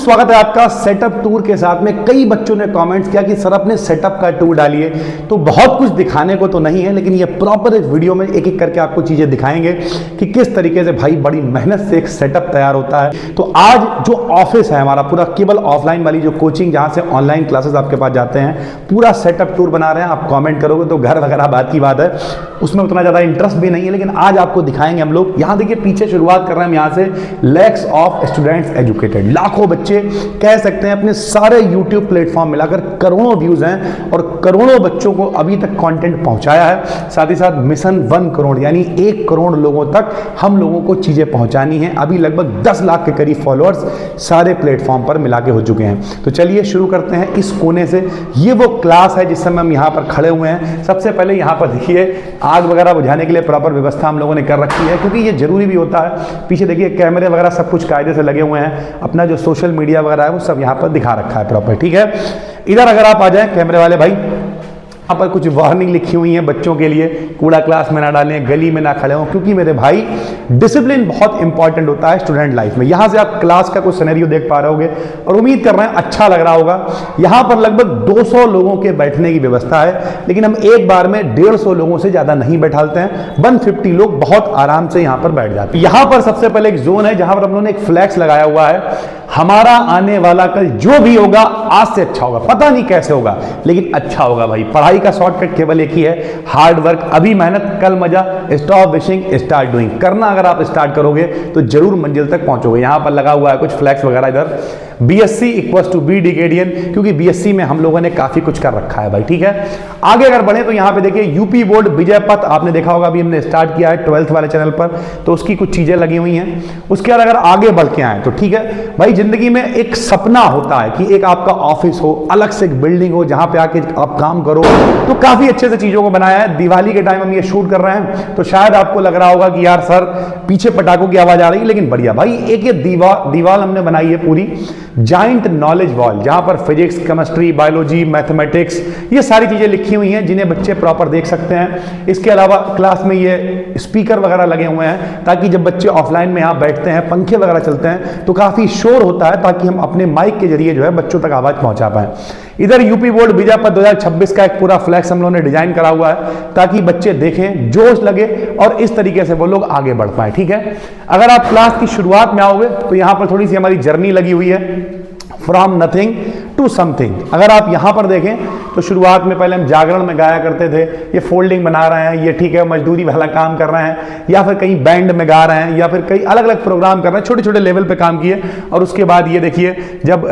स्वागत है आपका सेटअप टूर के साथ में। कई बच्चों ने कमेंट्स किया कि सर अपने सेटअप का टूर डालिए, तो बहुत कुछ दिखाने को तो नहीं है, लेकिन ये प्रॉपर एक वीडियो में एक एक करके आपको चीजें दिखाएंगे कि किस तरीके से भाई बड़ी मेहनत से एक सेटअप तैयार होता है। तो आज जो ऑफिस है हमारा पूरा, केवल ऑफलाइन वाली जो कोचिंग जहां से ऑनलाइन क्लासेस आपके पास जाते हैं, पूरा सेटअप टूर बना रहे हैं। आप कॉमेंट करोगे तो घर वगैरह बात की बात है, उसमें उतना ज्यादा इंटरेस्ट भी नहीं है, लेकिन आज आपको दिखाएंगे हम लोग। यहाँ देखिए पीछे शुरुआत कर रहे हैं हम यहाँ से, लैक्स ऑफ स्टूडेंट्स एजुकेटेड, लाखों बच्चे कह सकते हैं अपने सारे YouTube प्लेटफॉर्म मिलाकर करोड़ों व्यूज हैं और करोड़ों बच्चों को अभी तक कंटेंट पहुंचाया है। साथ ही साथ मिशन 1 करोड़ यानी 1 करोड़ लोगों तक हम लोगों को चीजें पहुंचानी है। अभी लगभग 10 लाख के करीब फॉलोअर्स सारे प्लेटफॉर्म पर मिला के हो चुके हैं। तो चलिए शुरू करते हैं इस कोने से। ये वो क्लास है जिस समय हम यहाँ पर खड़े हुए हैं। सबसे पहले यहाँ पर देखिए आग वगैरह बुझाने के लिए प्रॉपर व्यवस्था हम लोगों ने कर रखी है, क्योंकि ये जरूरी भी होता है। पीछे देखिए कैमरे वगैरह सब कुछ कायदे से लगे हुए हैं। अपना जो सोशल मीडिया वगैरह है वो सब यहाँ पर दिखा रखा है प्रॉपर, ठीक है। इधर अगर आप आ जाएं कैमरे वाले भाई, यहाँ पर कुछ वार्निंग लिखी हुई है बच्चों के लिए, कूड़ा क्लास में ना डालें, गली में ना खड़े हों, क्योंकि मेरे भाई डिसिप्लिन बहुत इंपॉर्टेंट होता है स्टूडेंट लाइफ में। यहाँ से आप क्लास का कुछ सिनेरियो देख पा रहे होगे और उम्मीद कर रहे हैं अच्छा लग रहा होगा। यहाँ पर लगभग 200 लोगों के बैठने की व्यवस्था है, लेकिन हम एक बार में 150 लोगों से ज्यादा नहीं बैठाते हैं। 150 लोग बहुत आराम से यहाँ पर बैठ जाते हैं। यहाँ पर सबसे पहले एक जोन है जहां पर हम लोगों ने एक फ्लैक्स लगाया हुआ है, हमारा आने वाला कल जो भी होगा आज से अच्छा होगा। पता नहीं कैसे होगा, लेकिन अच्छा होगा भाई। पढ़ाई का शॉर्टकट केवल एक ही है, हार्ड वर्क। अभी मेहनत कल मजा, स्टॉप विशिंग स्टार्ट डूइंग। करना अगर आप स्टार्ट करोगे तो जरूर मंजिल तक पहुंचोगे। यहां पर लगा हुआ है कुछ फ्लैक्स वगैरह इधर, BSc इक्वल्स टू बी डिकेडियन, क्योंकि BSc में हम लोगों ने काफी कुछ कर रखा है भाई, ठीक है। आगे अगर बढ़े तो यहाँ पे देखिए यूपी बोर्ड विजय पथ, आपने देखा होगा अभी हमने स्टार्ट किया है 12th वाले चैनल पर, तो उसकी कुछ चीजें लगी हुई हैं। उसके बाद अगर आगे बढ़ के आए तो ठीक है भाई, जिंदगी में एक सपना होता है कि एक आपका ऑफिस हो, अलग से एक बिल्डिंग हो जहां पे आके आप काम करो, तो काफी अच्छे से चीजों को बनाया है। दिवाली के टाइम हम ये शूट कर रहे हैं, तो शायद आपको लग रहा होगा कि यार सर पीछे पटाखों की आवाज आ रही है, लेकिन बढ़िया भाई। एक ये दीवार हमने बनाई है पूरी जाइंट नॉलेज वॉल, जहां पर फिजिक्स, केमिस्ट्री, बायोलॉजी, मैथमेटिक्स, ये सारी चीजें लिखी हुई हैं जिन्हें बच्चे प्रॉपर देख सकते हैं। इसके अलावा क्लास में ये स्पीकर वगैरह लगे हुए हैं, ताकि जब बच्चे ऑफलाइन में यहाँ बैठते हैं, पंखे वगैरह चलते हैं तो काफी शोर होता है, ताकि हम अपने माइक के जरिए जो है बच्चों तक आवाज पहुंचा पाए। इधर यूपी बोर्ड विजय पथ 2026 का एक पूरा फ्लैक्स हम लोगों ने डिजाइन करा हुआ है, ताकि बच्चे देखें, जोश लगे और इस तरीके से वो लोग आगे बढ़ पाए, ठीक है। अगर आप क्लास की शुरुआत में आओगे तो यहाँ पर थोड़ी सी हमारी जर्नी लगी हुई है, फ्रॉम नथिंग टू समथिंग। अगर आप यहां पर देखें तो शुरुआत में पहले हम जागरण में गाया करते थे, ये फोल्डिंग बना रहे हैं, ये ठीक है मजदूरी वाला काम कर रहे हैं, या फिर कहीं बैंड में गा रहे हैं, या फिर कई अलग अलग प्रोग्राम कर रहे हैं, छोटे छोटे लेवल पे काम किए। और उसके बाद ये देखिए जब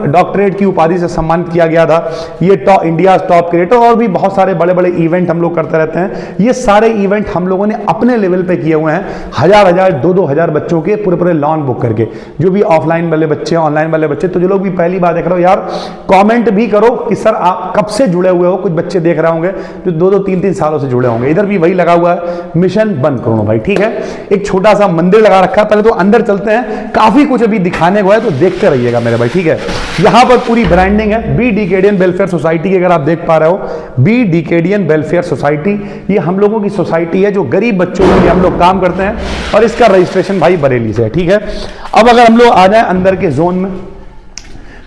डॉक्टरेट की उपाधि से सम्मानित किया गया था, ये इंडिया टॉप क्रिएटर, और भी बहुत सारे बड़े बड़े इवेंट हम लोग करते रहते हैं। ये सारे इवेंट हम लोगों ने अपने लेवल पे किए हुए हैं, 1000 2 हजार बच्चों के पूरे लॉन बुक करके, जो भी ऑफलाइन वाले बच्चे, ऑनलाइन वाले बच्चे। तो जो लोग भी पहली बार देख रहे हो यार, कमेंट भी करो कि सर आप कब से जुड़े हुए हो। कुछ बच्चे देख रहे होंगे जो 2-2 3-3 सालों से जुड़े होंगे। इधर भी वही लगा हुआ है, मिशन 1 करोड़ भाई, ठीक है। एक छोटा सा मंदिर लगा रखा है, पहले तो अंदर चलते हैं, काफी कुछ अभी दिखाने को है, तो देखते रहिएगा मेरे भाई, ठीक है। यहाँ पर पूरी ब्रांडिंग है बी डिकेडियन वेलफेयर सोसाइटी की, अगर आप देख पा रहे हो, बी डिकेडियन वेलफेयर सोसाइटी, ये हम लोगों की सोसाइटी है जो गरीब बच्चों के लिए हम लोग काम करते हैं, और इसका रजिस्ट्रेशन भाई बरेली से है, ठीक है। अब अगर हम लोग आ जाए अंदर के जोन में,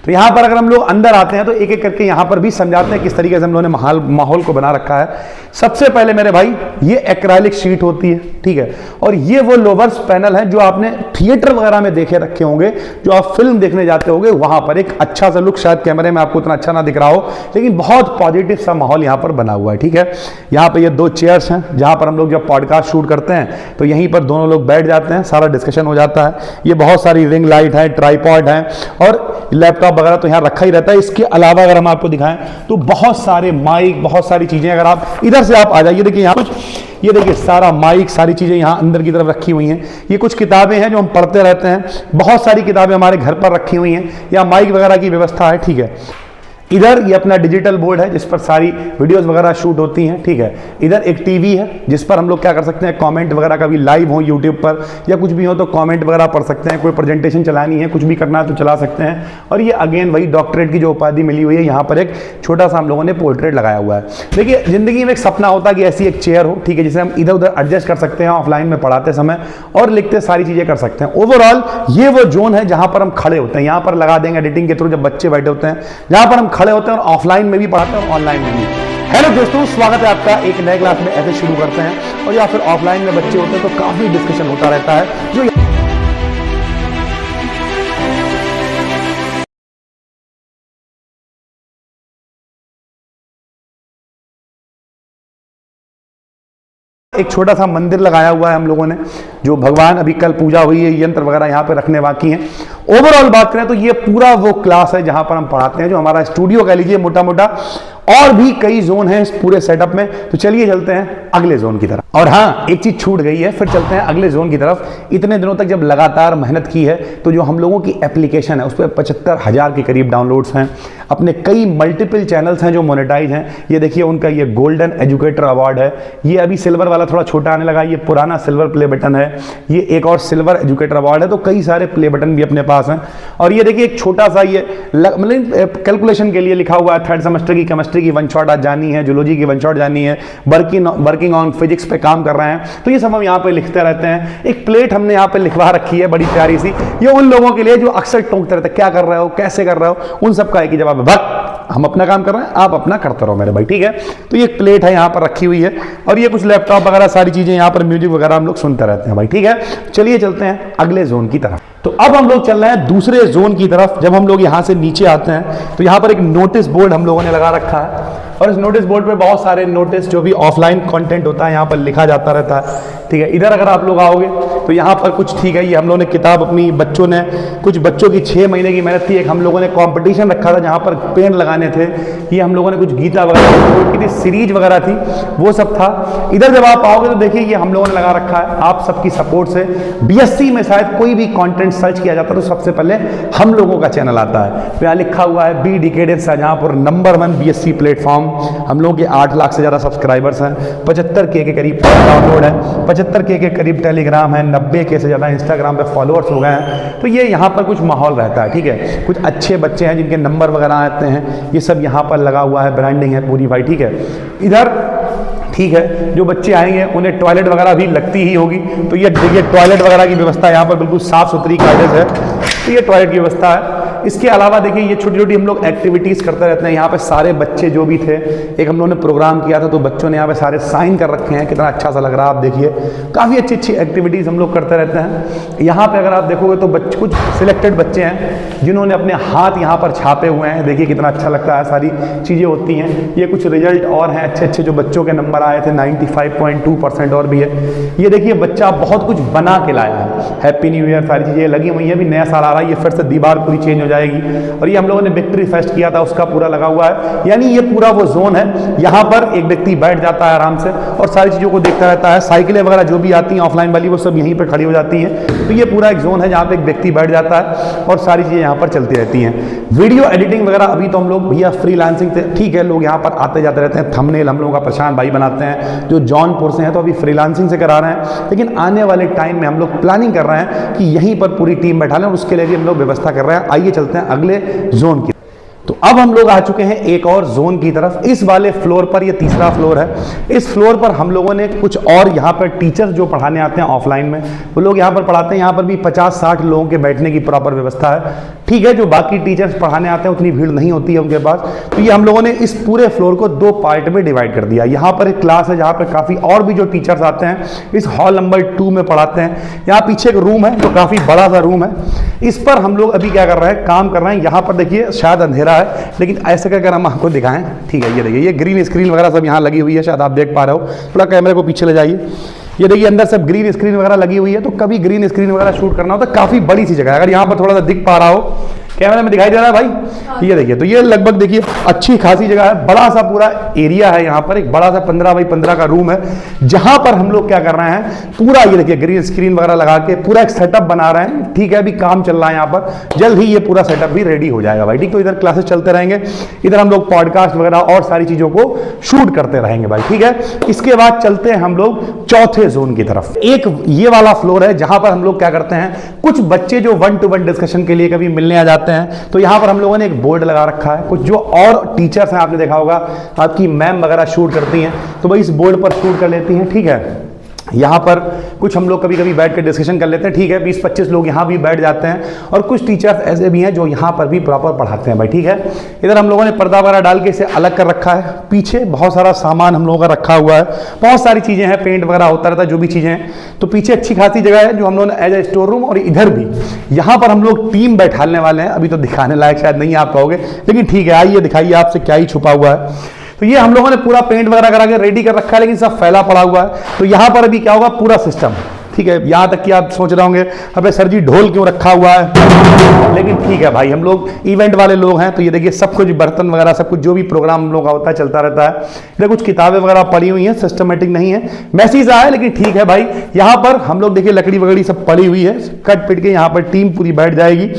तो यहां पर अगर हम लोग अंदर आते हैं तो एक एक करके यहां पर भी समझाते हैं किस तरीके से हम लोगों ने माहौल को बना रखा है। सबसे पहले मेरे भाई ये एक्राइलिक शीट होती है, ठीक है, और ये वो लोवर्स पैनल है जो आपने थिएटर वगैरह में देखे रखे होंगे, जो आप फिल्म देखने जाते होंगे, वहां पर एक अच्छा सा लुक, शायद कैमरे में आपको उतना अच्छा ना दिख रहा हो, लेकिन बहुत पॉजिटिव सा माहौल यहां पर बना हुआ है, ठीक है। यहाँ पर ये 2 चेयर्स हैं, जहां पर हम लोग जब पॉडकास्ट शूट करते हैं तो यहीं पर दोनों लोग बैठ जाते हैं, सारा डिस्कशन हो जाता है। ये बहुत सारी रिंग लाइट है, ट्राईपॉड है और लैपटॉप वगैरह तो यहाँ रखा ही रहता है। इसके अलावा अगर हम आपको दिखाएं तो बहुत सारे माइक, बहुत सारी चीजें, अगर आप इधर से आप आ जाइए, देखिए यहाँ कुछ, ये देखिए सारा माइक, सारी चीजें यहाँ अंदर की तरफ रखी हुई हैं। ये कुछ किताबें हैं जो हम पढ़ते रहते हैं, बहुत सारी किताबें हमारे घर पर रखी हुई हैं, या माइक वगैरह की व्यवस्था है, ठीक है। इधर ये अपना डिजिटल बोर्ड है जिस पर सारी वीडियोस वगैरह शूट होती हैं, ठीक है। इधर एक टीवी है जिस पर हम लोग क्या कर सकते हैं, कमेंट वगैरह का भी लाइव हो यूट्यूब पर या कुछ भी हो तो कमेंट वगैरह पढ़ सकते हैं, कोई प्रेजेंटेशन चलानी है, कुछ भी करना है तो चला सकते हैं। और ये अगेन वही डॉक्टरेट की जो उपाधि मिली हुई है, यहाँ पर एक छोटा सा हम लोगों ने पोर्ट्रेट लगाया हुआ है। देखिए जिंदगी में एक सपना होता है कि ऐसी एक चेयर हो, ठीक है, जिसे हम इधर उधर एडजस्ट कर सकते हैं ऑफलाइन में पढ़ाते समय और लिखते सारी चीजें कर सकते हैं। ओवरऑल ये वो जोन है जहां पर हम खड़े होते हैं, यहाँ पर लगा देंगे एडिटिंग के थ्रू जब बच्चे बैठे होते हैं, जहां पर हम खड़े होते हैं और ऑफलाइन में भी पढ़ाते हैं और ऑनलाइन में भी। हेलो दोस्तों, स्वागत है आपका एक नए क्लास में। ऐसे शुरू करते हैं और या फिर ऑफलाइन में बच्चे होते हैं तो काफी डिस्कशन होता रहता है जो एक छोटा सा मंदिर लगाया हुआ है हम लोगों ने, जो भगवान अभी कल पूजा हुई है, यंत्र वगैरह यहाँ पे रखने बाकी हैं। ओवरऑल बात करें तो ये पूरा वो क्लास है जहां पर हम पढ़ाते हैं, जो हमारा स्टूडियो कह लीजिए मोटा मोटा। और भी कई जोन हैं इस पूरे सेटअप में, तो चलिए चलते हैं अगले जोन की तरफ। और हाँ, एक चीज छूट गई है, फिर चलते हैं अगले जोन की तरफ। इतने दिनों तक जब लगातार मेहनत की है तो जो हम लोगों की एप्लीकेशन है उस पर 75,000 के करीब डाउनलोड्स हैं, अपने कई मल्टीपल चैनल्स हैं जो मोनेटाइज हैं। ये देखिए उनका ये गोल्डन एजुकेटर अवार्ड है, ये अभी सिल्वर वाला थोड़ा छोटा आने लगा, ये पुराना सिल्वर प्ले बटन है, ये एक और सिल्वर एजुकेटर अवार्ड है। तो कई सारे प्ले बटन भी अपने पास हैं। और ये देखिए एक छोटा सा ये मतलब कैलकुलेशन के लिए लिखा हुआ है, 3rd सेमेस्टर की केमिस्ट्री की वन शॉट आज जानी है, जूलॉजी की वन शॉट जानी है, वर्किंग ऑन फिजिक्स पे काम कर रहे हैं, तो ये सब हम यहाँ पे लिखते रहते हैं। एक प्लेट हमने यहाँ पे लिखवा रखी है बड़ी प्यारी सी, ये उन लोगों के लिए जो अक्सर टोकते रहते हैं क्या कर रहे हो, कैसे कर रहे हो, उन सब का एक ही जवाब है, भक्त हम अपना काम कर रहे हैं, आप अपना करते रहो मेरे भाई, ठीक है। तो ये एक प्लेट है यहाँ पर रखी हुई है और ये कुछ लैपटॉप वगैरह सारी चीजें, यहाँ पर म्यूजिक वगैरह हम लोग सुनते रहते हैं भाई, ठीक है। चलिए चलते हैं अगले जोन की तरफ। तो अब हम लोग चल रहे हैं दूसरे जोन की तरफ। जब हम लोग यहाँ से नीचे आते हैं तो यहाँ पर एक नोटिस बोर्ड हम लोगों ने लगा रखा है और इस नोटिस बोर्ड पे बहुत सारे नोटिस जो भी ऑफलाइन कंटेंट होता है यहाँ पर लिखा जाता रहता है, ठीक है। इधर अगर आप लोग आओगे तो यहाँ पर कुछ, ठीक है, ये हम लोगों ने किताब अपनी बच्चों ने, कुछ बच्चों की 6 महीने की मेहनत थी, एक हम लोगों ने कंपटीशन रखा था जहाँ पर पेन लगाने थे, ये हम लोगों ने कुछ गीता वगैरह की सीरीज वगैरह थी, वो सब था। इधर जब आप आओगे तो देखिए ये हम लोगों ने लगा रखा है, आप सबकी सपोर्ट से बीएससी में शायद कोई भी कंटेंट सर्च किया जाता है तो सबसे पहले हम लोगों का चैनल आता है। तो यहाँ लिखा हुआ है बी डिकेडेंस, जहाँ पर नंबर 1 बीएससी प्लेटफॉर्म, हम लोगों के 8 लाख से ज्यादा सब्सक्राइबर्स हैं, 75K के करीब डाउनलोड है, 75K के करीब टेलीग्राम है, 90K से ज्यादा इंस्टाग्राम पे फॉलोअर्स हो गए हैं। तो ये यहाँ पर कुछ माहौल रहता है, ठीक है। कुछ अच्छे बच्चे हैं जिनके नंबर वगैरह आते हैं, ये सब यहाँ पर लगा हुआ है, ब्रांडिंग है पूरी भाई, ठीक है। इधर ठीक है, जो बच्चे आएंगे उन्हें टॉयलेट वगैरह भी लगती ही होगी, तो ये टॉयलेट वगैरह की व्यवस्था यहाँ पर बिल्कुल साफ सुथरी कॉलेज है, तो ये टॉयलेट की व्यवस्था है। इसके अलावा देखिए ये छोटी छोटी हम लोग एक्टिविटीज़ करते रहते हैं। यहाँ पे सारे बच्चे जो भी थे, एक हम लोगों ने प्रोग्राम किया था तो बच्चों ने यहाँ पे सारे साइन कर रखे हैं, कितना अच्छा सा लग रहा है, आप देखिए काफ़ी अच्छी अच्छी एक्टिविटीज़ हम लोग करते रहते हैं। यहाँ पे अगर आप देखोगे तो कुछ सिलेक्टेड बच्चे हैं जिन्होंने अपने हाथ यहाँ पर छापे हुए हैं, देखिए कितना अच्छा लगता है, सारी चीज़ें होती हैं। ये कुछ रिजल्ट और हैं अच्छे अच्छे, जो बच्चों के नंबर आए थे 95.2% और भी है। ये देखिए बच्चा बहुत कुछ बना के लाया है, हैप्पी न्यू ईयर, सारी चीज़ें लगी हुई हैं। अभी नया साल आ रहा है, ये फिर से दीवार पूरी चेंज हो जाएगी। और ये हम लोगों ने विक्ट्री फेस्ट किया था, उसका पूरा लगा हुआ है। यानी ये पूरा वो जोन है, यहाँ पर एक व्यक्ति बैठ जाता है आराम से और सारी चीज़ों को देखता रहता है। साइकिलें वगैरह जो भी आती हैं ऑफलाइन वाली, वो सब यहीं पर खड़ी हो जाती हैं। तो ये पूरा एक जोन है जहाँ पे एक व्यक्ति बैठ जाता है और सारी चीज़ें यहाँ पर चलती रहती हैं। वीडियो एडिटिंग वगैरह अभी तो हम लोग भैया फ्रीलांसिंग थे, ठीक है, लोग यहाँ पर आते जाते रहते हैं। थंबनेल हम लोगों का प्रशांत भाई बनाते हैं जो जौनपुर से हैं, तो अभी फ्रीलांसिंग से करा रहे हैं। लेकिन आने वाले टाइम में हम लोग प्लानिंग कर रहे हैं कि यहीं पर पूरी टीम बैठा लें और उसके लिए भी हम लोग व्यवस्था कर रहे हैं। आइए चलते हैं अगले जोन की। तो अब हम लोग आ चुके हैं एक और जोन की तरफ। इस वाले फ्लोर पर, ये तीसरा फ्लोर है, इस फ्लोर पर हम लोगों ने कुछ और यहाँ पर टीचर्स जो पढ़ाने आते हैं ऑफलाइन में, वो लोग यहाँ पर पढ़ाते हैं। यहाँ पर भी 50-60 लोगों के बैठने की प्रॉपर व्यवस्था है, ठीक है। जो बाकी टीचर्स पढ़ाने आते हैं उतनी भीड़ नहीं होती है उनके पास। तो ये हम लोगों ने इस पूरे फ्लोर को 2 पार्ट में डिवाइड कर दिया। यहाँ पर एक क्लास है जहाँ पर काफ़ी और भी जो टीचर्स आते हैं इस हॉल नंबर 2 में पढ़ाते हैं। यहाँ पीछे एक रूम है जो काफ़ी बड़ा सा रूम है, इस पर हम लोग अभी क्या कर रहे हैं, काम कर रहे हैं। यहाँ पर देखिए शायद अंधेरा है, लेकिन ऐसे करके हम आपको दिखाएं, ठीक है। ये देखिए ये ग्रीन स्क्रीन वगैरह सब यहाँ लगी हुई है, शायद आप देख पा रहे हो। थोड़ा कैमरे को पीछे ले जाइए, ये देखिए अंदर सब ग्रीन स्क्रीन वगैरह लगी हुई है। तो कभी ग्रीन स्क्रीन वगैरह शूट करना हो तो काफ़ी बड़ी सी जगह है। अगर यहाँ पर थोड़ा सा दिख पा रहा हो, कैमरे में दिखाई दे रहा है भाई? ये देखिए, तो ये लगभग देखिए अच्छी खासी जगह है, बड़ा सा पूरा एरिया है यहाँ पर, एक बड़ा सा 15 बाई 15 का रूम है, जहां पर हम लोग क्या कर रहे हैं, पूरा ये देखिए ग्रीन स्क्रीन वगैरह लगा के पूरा एक सेटअप बना रहे हैं। ठीक है, अभी काम चल रहा है यहाँ पर, जल्द ही ये पूरा सेटअप भी रेडी हो जाएगा भाई। ठीक, तो इधर क्लासेस चलते रहेंगे, इधर हम लोग पॉडकास्ट वगैरह और सारी चीजों को शूट करते रहेंगे भाई। ठीक है, इसके बाद चलते हैं हम लोग चौथे जोन की तरफ। एक ये वाला फ्लोर है जहां पर हम लोग क्या करते हैं, कुछ बच्चे जो 1-to-1 डिस्कशन के लिए कभी मिलने आ जाते हैं, तो यहां पर हम लोगों ने एक बोर्ड लगा रखा है। कुछ जो और टीचर्स हैं, आपने देखा होगा आपकी मैम वगैरह शूट करती हैं, तो भाई इस बोर्ड पर शूट कर लेती हैं। ठीक है, यहाँ पर कुछ हम लोग कभी कभी बैठ कर डिस्कशन कर लेते हैं। ठीक है, 20-25 लोग यहाँ भी बैठ जाते हैं, और कुछ टीचर्स ऐसे भी हैं जो यहाँ पर भी प्रॉपर पढ़ाते हैं भाई। ठीक है, इधर हम लोगों ने पर्दा वगैरह डाल के इसे अलग कर रखा है। पीछे बहुत सारा सामान हम लोगों का रखा हुआ है, बहुत सारी चीज़ें हैं, पेंट वगैरह होता रहता है, जो भी चीज़ें हैं। तो पीछे अच्छी खासी जगह है जो हम लोगों ने एज ए स्टोर रूम, और इधर भी यहाँ पर हम लोग टीम बैठाने वाले हैं। अभी तो दिखाने लायक शायद नहीं आप कहोगे, लेकिन ठीक है, आइए दिखाइए आपसे क्या ही छुपा हुआ है। तो ये हम लोगों ने पूरा पेंट वगैरह करा के रेडी कर रखा है, लेकिन सब फैला पड़ा हुआ है। तो यहाँ पर अभी क्या होगा, पूरा सिस्टम। ठीक है, यहाँ तक कि आप सोच रहे होंगे अबे सर जी ढोल क्यों रखा हुआ है, लेकिन ठीक है भाई, हम लोग इवेंट वाले लोग हैं, तो ये देखिए सब कुछ बर्तन वगैरह सब कुछ जो भी प्रोग्राम हम लोग का होता है चलता रहता है। इधर कुछ किताबें वगैरह पड़ी हुई हैं, सिस्टमेटिक नहीं है, मैसेज आया, लेकिन ठीक है भाई। यहाँ पर हम लोग देखिए लकड़ी वगड़ी सब पड़ी हुई है, कट पिट के यहाँ पर टीम पूरी बैठ जाएगी,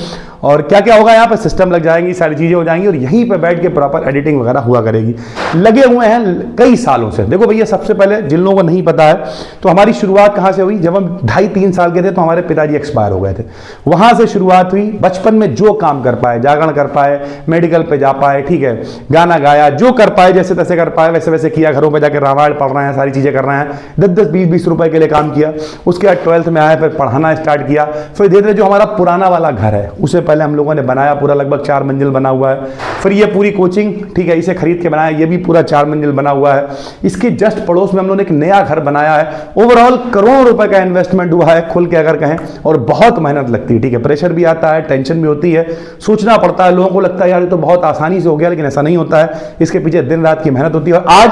और क्या क्या होगा, यहाँ पर सिस्टम लग जाएंगी, सारी चीजें हो जाएंगी, और यहीं पर बैठ के प्रॉपर एडिटिंग वगैरह हुआ करेगी। लगे हुए हैं कई सालों से। देखो भैया, सबसे पहले जिन लोगों को नहीं पता है, तो हमारी शुरुआत कहाँ से हुई, जब हम 2.5-3 साल के थे तो हमारे पिताजी एक्सपायर हो गए थे। वहां से शुरुआत हुई, बचपन में जो काम कर पाए, जागरण कर पाए, मेडिकल पे जा पाए, ठीक है, गाना गाया, जो कर पाए, जैसे तैसे कर पाए, वैसे वैसे किया। घरों पर जाकर रामायण पढ़ रहे हैं, सारी चीजें कर रहे हैं, 10-10, 20-20 रुपए के लिए काम किया। उसके बाद 12th में आए, फिर पढ़ाना स्टार्ट किया। फिर धीरे धीरे जो हमारा पुराना वाला घर है, उसे पहले हम लोगों ने बनाया, पूरा लगभग 4 मंजिल बना हुआ है। फिर ये पूरी कोचिंग, ठीक है, इसे खरीद के बनाया, ये भी पूरा 4 मंजिल बना हुआ है। इसके जस्ट पड़ोस में हम लोगों ने एक नया घर बनाया है। ओवरऑल करोड़ों रुपए का इन्वेस्टमेंट हुआ है, खुल के अगर कहें, और बहुत मेहनत लगती है। ठीक है, प्रेशर भी आता है, टेंशन भी होती है, सोचना पड़ता है। लोगों को लगता है यार ये तो बहुत आसानी से हो गया, लेकिन ऐसा नहीं होता है, इसके पीछे दिन रात की मेहनत होती है। और आज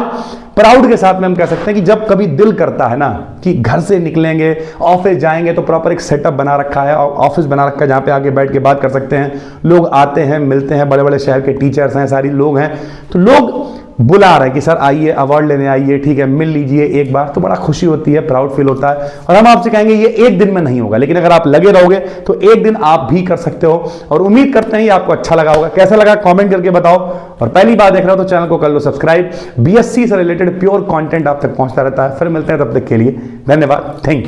प्राउड के साथ में हम कह सकते हैं कि जब कभी दिल करता है ना कि घर से निकलेंगे, ऑफिस जाएंगे, तो प्रॉपर एक सेटअप बना रखा है, ऑफिस बना रखा है जहाँ पे आके बैठ के बात कर सकते हैं। लोग आते हैं, मिलते हैं, बड़े बड़े शहर के टीचर्स हैं, सारी लोग हैं, तो लोग बुला रहे हैं कि सर आइए, अवार्ड लेने आइए, ठीक है, मिल लीजिए एक बार, तो बड़ा खुशी होती है, प्राउड फील होता है। और हम आपसे कहेंगे ये एक दिन में नहीं होगा, लेकिन अगर आप लगे रहोगे तो एक दिन आप भी कर सकते हो। और उम्मीद करते हैं ये आपको अच्छा लगा होगा। कैसा लगा कमेंट करके बताओ, और पहली बार देख रहे हो तो चैनल को कर लो सब्सक्राइब। बीएससी से रिलेटेड प्योर कंटेंट आप तक पहुंचता रहता है। फिर मिलते हैं, तब तक के लिए धन्यवाद, थैंक यू।